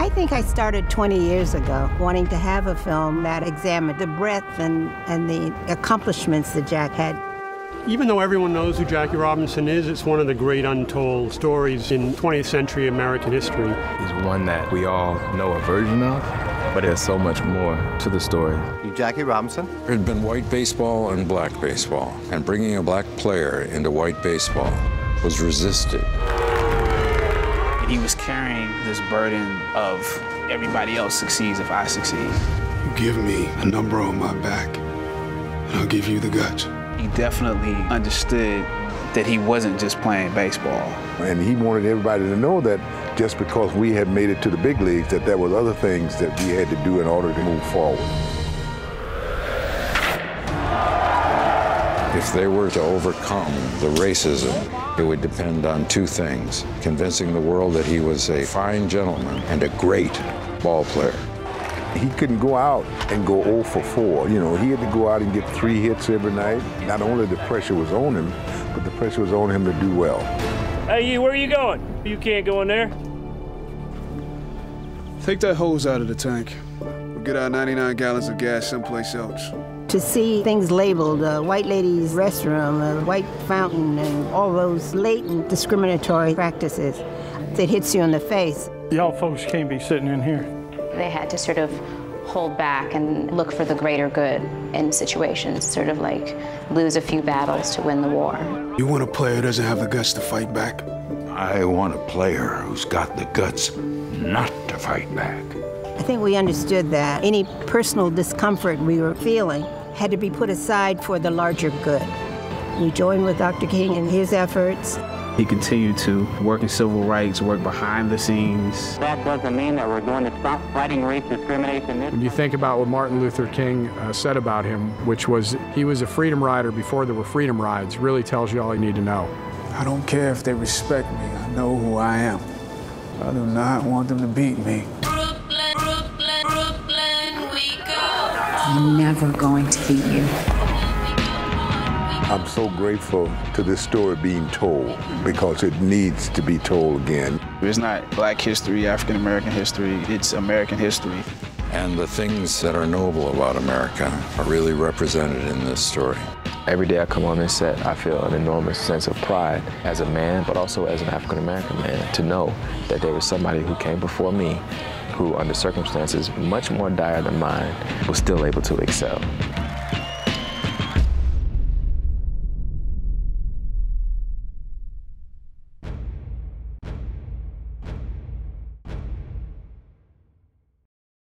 I think I started 20 years ago wanting to have a film that examined the breadth and the accomplishments that Jack had. Even though everyone knows who Jackie Robinson is, it's one of the great untold stories in 20th century American history. He's one that we all know a version of, but there's so much more to the story. Jackie Robinson? There had been white baseball and black baseball, and bringing a black player into white baseball was resisted. He was carrying this burden of everybody else succeeds if I succeed. You give me a number on my back, and I'll give you the guts. He definitely understood that he wasn't just playing baseball. And he wanted everybody to know that just because we had made it to the big leagues, that there was other things that we had to do in order to move forward. If they were to overcome the racism, it would depend on two things: convincing the world that he was a fine gentleman and a great ball player. He couldn't go out and go 0 for 4. You know, he had to go out and get 3 hits every night. Not only the pressure was on him, but the pressure was on him to do well. Hey, where are you going? You can't go in there. Take that hose out of the tank. We'll get our 99 gallons of gas someplace else. To see things labeled, white lady's restroom, a white fountain, and all those latent discriminatory practices, it hits you in the face. Y'all folks can't be sitting in here. They had to sort of hold back and look for the greater good in situations, sort of like lose a few battles to win the war. You want a player who doesn't have the guts to fight back? I want a player who's got the guts not to fight back. I think we understood that any personal discomfort we were feeling had to be put aside for the larger good. We joined with Dr. King in his efforts. He continued to work in civil rights, work behind the scenes. That doesn't mean that we're going to stop fighting race discrimination. When you think about what Martin Luther King said about him, which was he was a freedom rider before there were freedom rides, really tells you all you need to know. I don't care if they respect me. I know who I am. I do not want them to beat me. Brooklyn, Brooklyn, Brooklyn, we go. I'm never going to beat you. I'm so grateful to this story being told because it needs to be told again. It's not Black history, African American history, it's American history. And the things that are noble about America are really represented in this story. Every day I come on this set, I feel an enormous sense of pride as a man, but also as an African American man, to know that there was somebody who came before me who, under circumstances much more dire than mine, was still able to excel.